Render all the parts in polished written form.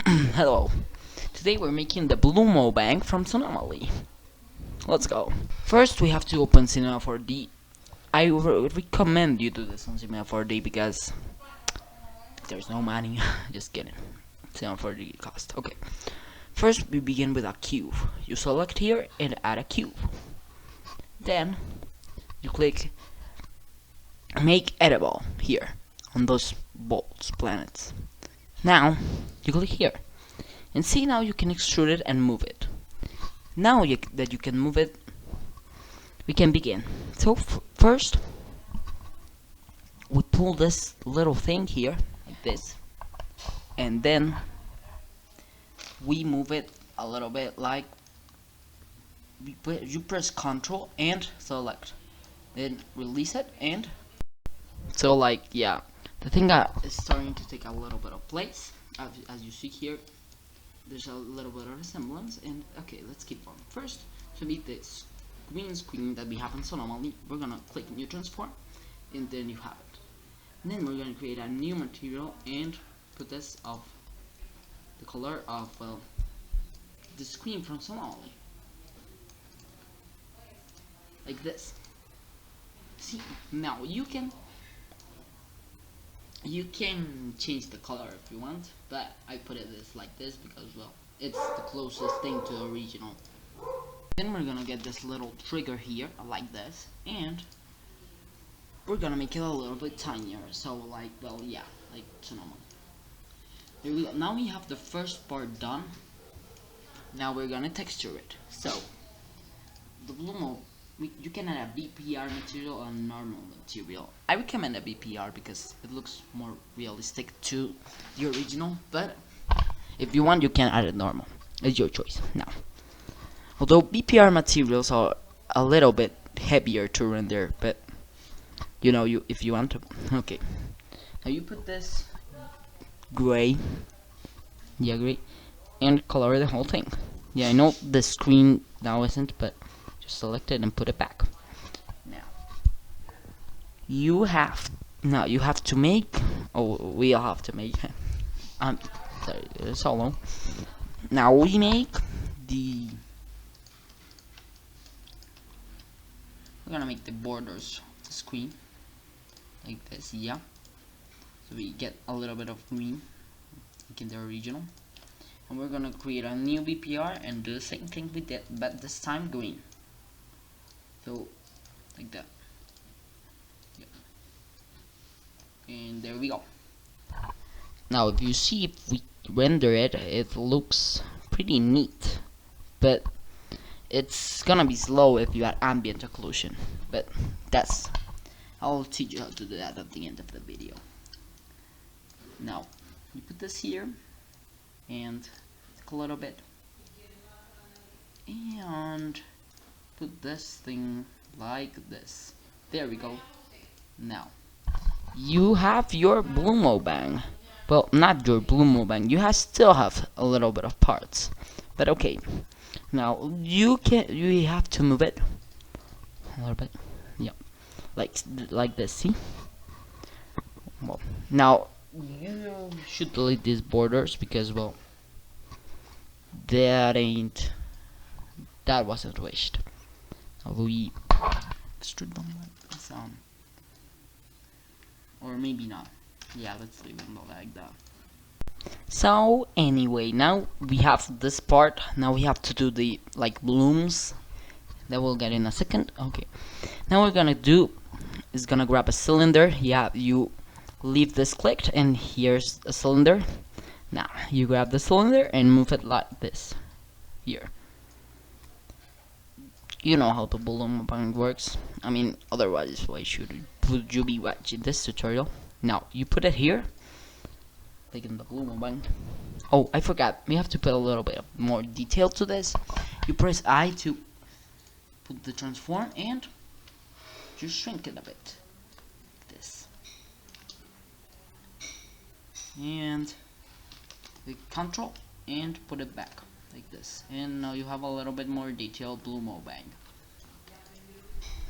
Hello. Today we're making the Blue Bank from zoonomaly. Let's go. First we have to open Cinema 4D. I recommend you do this on Cinema 4D because there's no money. Just kidding. Cinema 4D cost. Okay. First we begin with a cube. You select here and add a cube. Then you click make editable here on those bolts planets. Now you click here and see, now you can extrude it and move it. Now that you can move it, we can begin. So first we pull this little thing here like this, and then we move it a little bit, like you press Ctrl and select, then release it, and so like yeah, the thing is starting to take a little bit of place. As you see here, there's a little bit of resemblance, and okay, let's keep on. First, to meet this green screen that we have in zoonomaly, we're gonna click new transform, and then you have it. And then we're gonna create a new material and put this of the color of the screen from zoonomaly, like this. See, now you can change the color if you want, but I put it like this because, well, it's the closest thing to the original. Then we're gonna get this little trigger here like this, and we're gonna make it a little bit tinier, so like, well, yeah, like zoonomaly. There we go. Now we have the first part done. Now we're gonna texture it. So the blue mode, you can add a BPR material or normal material. I recommend a BPR because it looks more realistic to the original, but if you want, you can add it normal. It's your choice. Now, although BPR materials are a little bit heavier to render, but you know, if you want to. Okay, now you put this gray, yeah, gray, and color the whole thing. Yeah, I know the screen now isn't, but just select it and put it back. Now you have to make, we'll have to make sorry, solo. Now we make we're gonna make the borders of the screen like this, yeah, so we get a little bit of green like in the original, and we're gonna create a new BPR and do the same thing we did, but this time green. So like that, yeah. And there we go. Now if you see, if we render it, it looks pretty neat, but it's gonna be slow if you add ambient occlusion, but I'll teach you how to do that at the end of the video. Now you put this here and take a little bit and put this thing like this. There we go. Now you have your Blue Bang. Well, not your Blue Bang. You still have a little bit of parts, but okay. Now you have to move it a little bit. Yeah, like this. See? Well, now you should delete these borders because, well, that wasn't wished. We extrude them like this, or maybe not. Yeah, let's leave them like that. So anyway, now we have this part. Now we have to do the blooms that we'll get in a second. Okay, now what we're gonna do is gonna grab a cylinder. Yeah, you leave this clicked, and here's a cylinder. Now you grab the cylinder and move it like this here. You know how the balloon bang works. I mean, otherwise why would you be watching this tutorial? Now you put it here, like in the balloon bang. Oh, I forgot, we have to put a little bit more detail to this. You press I to put the transform and just shrink it a bit like this, and click Ctrl and put it back like this, and now you have a little bit more detailed Blue Bang.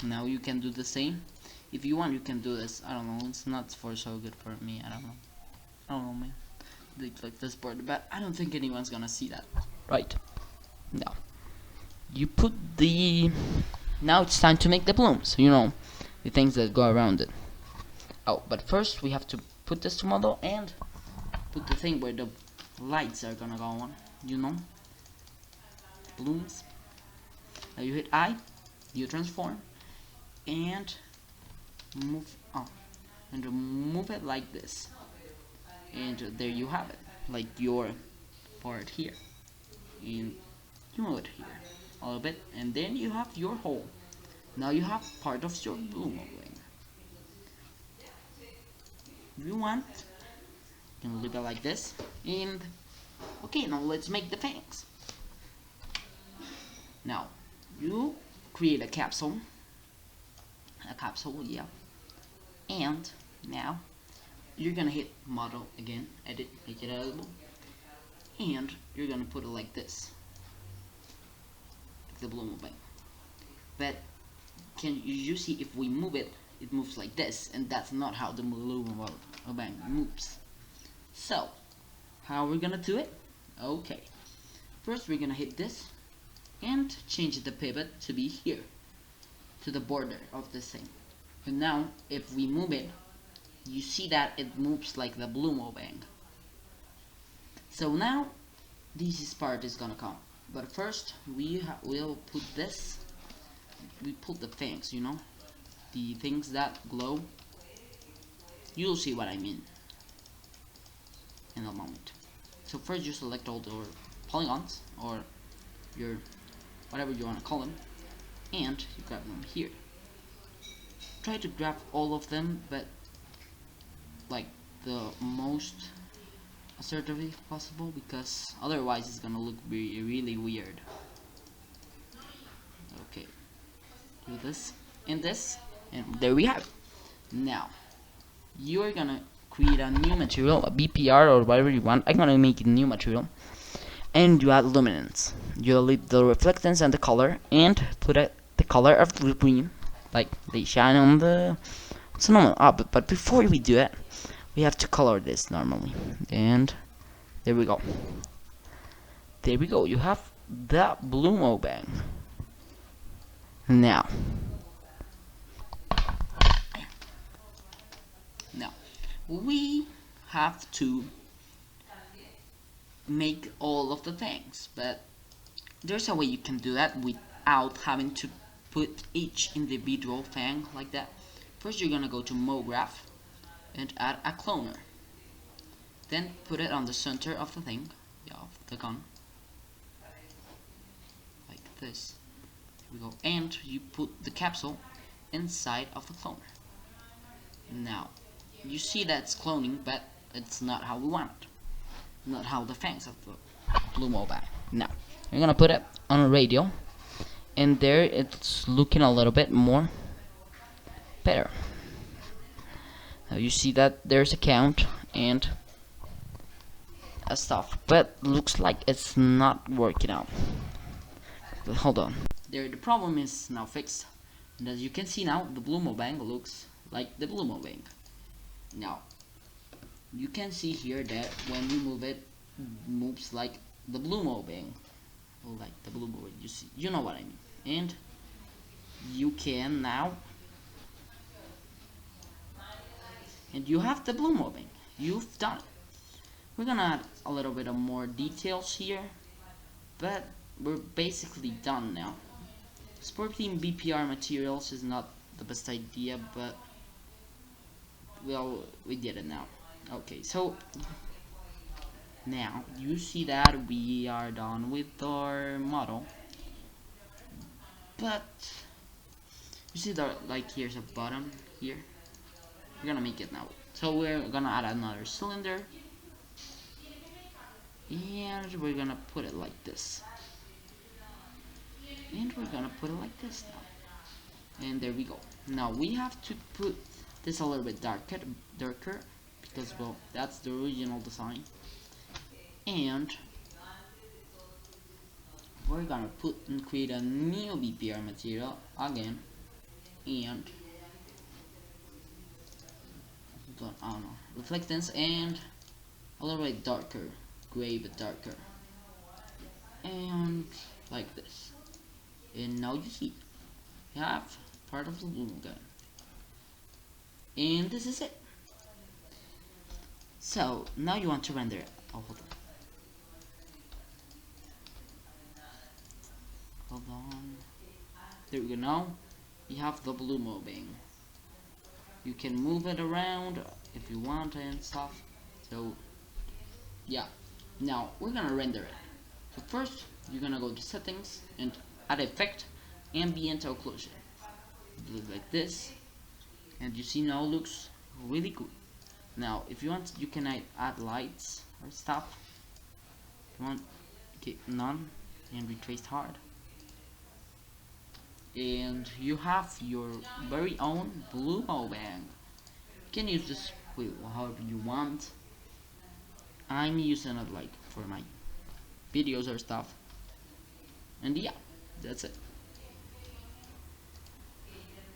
Now you can do the same. If you want, you can do this. I don't know, it's not so good for me. I don't know, man. deflect this border, but I don't think anyone's gonna see that. Right. Now, you put the... Now it's time to make the blooms, you know, the things that go around it. Oh, but first we have to put this to model and put the thing where the lights are gonna go on, you know, blooms. Now you hit I, you transform, and move on, and move it like this, and there you have it, like your part here, and you move it here a little bit, and then you have your hole. Now you have part of your bloom wing. If you want, you can leave it like this, and okay, now let's make the fangs. Now you create a capsule, yeah, and now you're gonna hit model again, edit, make it editable, and you're gonna put it like this, like the bloom wing. But can you see, if we move it, it moves like this, and that's not how the bloom wing moves. So how are we gonna do it? Okay, first we're gonna hit this and change the pivot to be here, to the border of this thing. And now if we move it, you see that it moves like the bloom wing. So now this part is gonna come, but first we'll put this. We put the fangs, you know, the things that glow. You'll see what I mean in a moment. So first you select all the polygons, or your whatever you want to call them, and you grab them here. Try to grab all of them, but like the most assertively possible, because otherwise it's gonna look really weird. Okay, do this and this, and there we have it. Now you're gonna create a new material, a BPR or whatever you want. I'm gonna make a new material, and you add luminance. You leave the reflectance and the color, and put the color of the green, like they shine on the zoonomaly. But before we do it, we have to color this normally, and there we go. There we go. You have the bloom bang. Now we have to make all of the things, but there's a way you can do that without having to put each individual fang like that. First you're gonna go to MoGraph and add a cloner, then put it on the center of the thing, of the gun, like this. Here we go, and you put the capsule inside of the cloner. Now you see that's cloning, but it's not how we want it, not how the fangs of the blue mobile. Now you're gonna put it on a radio, and there it's looking a little bit more better. Now you see that there's a count and a stuff, but looks like it's not working out. But hold on, there the problem is now fixed, and as you can see now, the blue mobang looks like the blue mobang. Now you can see here that when you move it, moves like the blue mobang, like the blue mobang. You see, you know what I mean. And you can now, and you have the blue mobang. You've done it. We're gonna add a little bit of more details here, but we're basically done now. Sporting BPR materials is not the best idea, but well, we did it now. Okay, so now you see that we are done with our model, but you see that, like, here's a bottom here. We're gonna make it now. So we're gonna add another cylinder, and we're gonna put it like this, and we're gonna put it like this now, and there we go. Now we have to put this a little bit darker, because, well, that's the original design, and we're gonna put and create a new BPR material again, and I don't know, reflectance, and a little bit darker, gray but darker, and like this. And now you see, you have part of the blue again. And this is it. So now you want to render it. Oh, hold on. There we go. Now you have the blue moving. You can move it around if you want and stuff. So yeah. Now we're gonna render it. So first you're gonna go to settings and add effect, ambient occlusion. Do it like this, and you see now it looks really good. Now if you want, you can add lights or stuff. If you want, okay, none, and retrace hard. And you have your very own blue bang. You can use this with however you want. I'm using it like for my videos or stuff. And yeah, that's it.